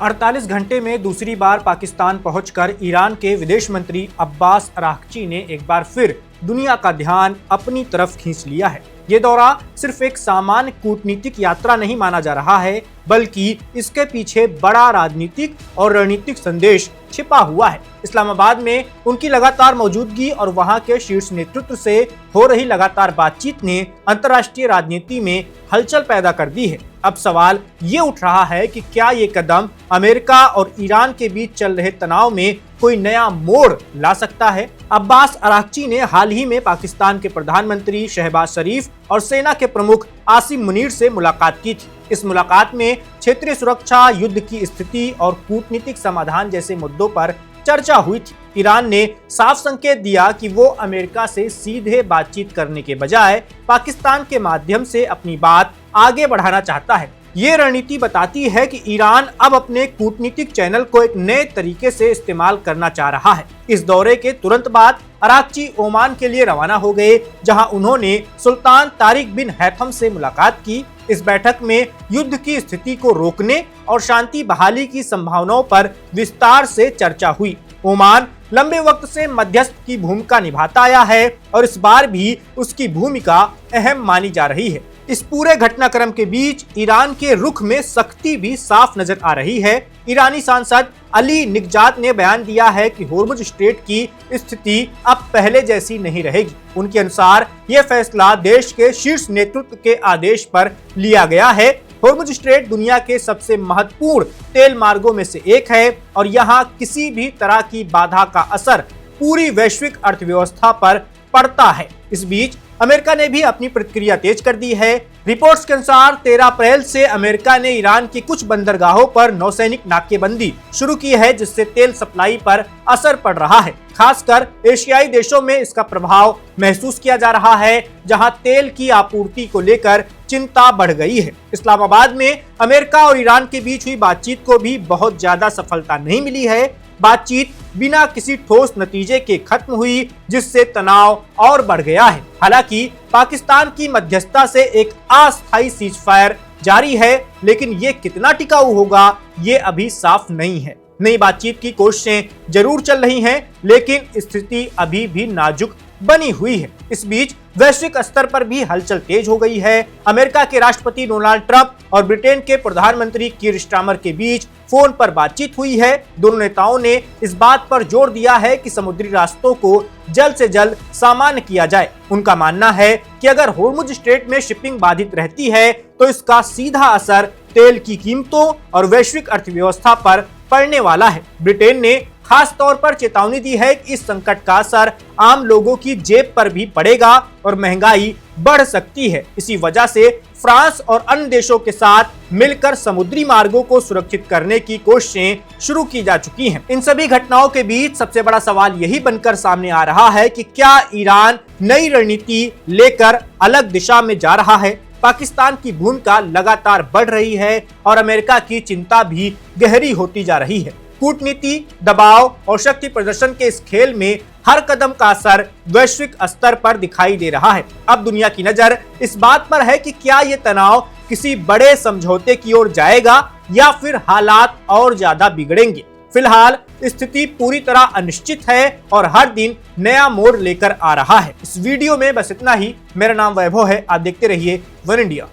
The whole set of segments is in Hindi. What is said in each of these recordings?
48 घंटे में दूसरी बार पाकिस्तान पहुंचकर ईरान के विदेश मंत्री अब्बास अराक्ची ने एक बार फिर दुनिया का ध्यान अपनी तरफ खींच लिया है। ये दौरा सिर्फ एक सामान्य कूटनीतिक यात्रा नहीं माना जा रहा है, बल्कि इसके पीछे बड़ा राजनीतिक और रणनीतिक संदेश छिपा हुआ है। इस्लामाबाद में उनकी लगातार मौजूदगी और वहां के शीर्ष नेतृत्व से हो रही लगातार बातचीत ने अंतर्राष्ट्रीय राजनीति में हलचल पैदा कर दी है। अब सवाल ये उठ रहा है कि क्या ये कदम अमेरिका और ईरान के बीच चल रहे तनाव में कोई नया मोड़ ला सकता है। अब्बास अराक्ची ने हाल ही में पाकिस्तान के प्रधानमंत्री शहबाज शरीफ और सेना के प्रमुख आसिम मुनीर से मुलाकात की थी। इस मुलाकात में क्षेत्रीय सुरक्षा, युद्ध की स्थिति और कूटनीतिक समाधान जैसे मुद्दों पर चर्चा हुई थी। ईरान ने साफ संकेत दिया कि वो अमेरिका से सीधे बातचीत करने के बजाय पाकिस्तान के माध्यम से अपनी बात आगे बढ़ाना चाहता है। ये रणनीति बताती है कि ईरान अब अपने कूटनीतिक चैनल को एक नए तरीके से इस्तेमाल करना चाह रहा है। इस दौरे के तुरंत बाद अराक्ची ओमान के लिए रवाना हो गए, जहां उन्होंने सुल्तान तारिक बिन हैथम से मुलाकात की। इस बैठक में युद्ध की स्थिति को रोकने और शांति बहाली की संभावनाओं पर विस्तार से चर्चा हुई। ओमान लंबे वक्त से मध्यस्थ की भूमिका निभाता आया है और इस बार भी उसकी भूमिका अहम मानी जा रही है। इस पूरे घटनाक्रम के बीच ईरान के रुख में सख्ती भी साफ नजर आ रही है। ईरानी सांसद अली निगजात ने बयान दिया है कि होर्मुज स्ट्रेट की स्थिति अब पहले जैसी नहीं रहेगी। उनके अनुसार यह फैसला देश के शीर्ष नेतृत्व के आदेश पर लिया गया है। होर्मुज स्ट्रेट दुनिया के सबसे महत्वपूर्ण तेल मार्गों में से एक है और यहाँ किसी भी तरह की बाधा का असर पूरी वैश्विक अर्थव्यवस्था पर पड़ता है। इस बीच अमेरिका ने भी अपनी प्रतिक्रिया तेज कर दी है। रिपोर्ट्स के अनुसार 13 अप्रैल से अमेरिका ने ईरान की कुछ बंदरगाहों पर नौसैनिक नाकेबंदी शुरू की है, जिससे तेल सप्लाई पर असर पड़ रहा है। खासकर एशियाई देशों में इसका प्रभाव महसूस किया जा रहा है, जहां तेल की आपूर्ति को लेकर चिंता बढ़ गई है। इस्लामाबाद में अमेरिका और ईरान के बीच हुई बातचीत को भी बहुत ज्यादा सफलता नहीं मिली है। बातचीत बिना किसी ठोस नतीजे के खत्म हुई, जिससे तनाव और बढ़ गया है। हालांकि पाकिस्तान की मध्यस्थता से एक अस्थायी सीजफायर जारी है, लेकिन ये कितना टिकाऊ होगा ये अभी साफ नहीं है। नई बातचीत की कोशिशें जरूर चल रही हैं, लेकिन स्थिति अभी भी नाजुक बनी हुई है। इस बीच वैश्विक स्तर पर भी हलचल तेज हो गई है। अमेरिका के राष्ट्रपति डोनाल्ड ट्रंप और ब्रिटेन के प्रधानमंत्री कीर स्टारमर के बीच फोन पर बातचीत हुई है। दोनों नेताओं ने इस बात पर जोर दिया है कि समुद्री रास्तों को जल्द से जल्द सामान्य किया जाए। उनका मानना है कि अगर होर्मुज स्ट्रेट में शिपिंग बाधित रहती है तो इसका सीधा असर तेल की कीमतों और वैश्विक अर्थव्यवस्था पर पड़ने वाला है। ब्रिटेन ने खास तौर पर चेतावनी दी है कि इस संकट का असर आम लोगों की जेब पर भी पड़ेगा और महंगाई बढ़ सकती है। इसी वजह से फ्रांस और अन्य देशों के साथ मिलकर समुद्री मार्गों को सुरक्षित करने की कोशिशें शुरू की जा चुकी हैं। इन सभी घटनाओं के बीच सबसे बड़ा सवाल यही बनकर सामने आ रहा है कि क्या ईरान नई रणनीति लेकर अलग दिशा में जा रहा है। पाकिस्तान की भूमिका लगातार बढ़ रही है और अमेरिका की चिंता भी गहरी होती जा रही है। कूटनीति, दबाव और शक्ति प्रदर्शन के इस खेल में हर कदम का असर वैश्विक स्तर पर दिखाई दे रहा है। अब दुनिया की नजर इस बात पर है कि क्या ये तनाव किसी बड़े समझौते की ओर जाएगा या फिर हालात और ज्यादा बिगड़ेंगे। फिलहाल स्थिति पूरी तरह अनिश्चित है और हर दिन नया मोड़ लेकर आ रहा है। इस वीडियो में बस इतना ही। मेरा नाम वैभव है, आप देखते रहिए one India.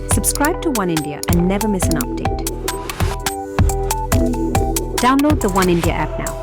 Subscribe to One India and never miss an update. Download the One India app now.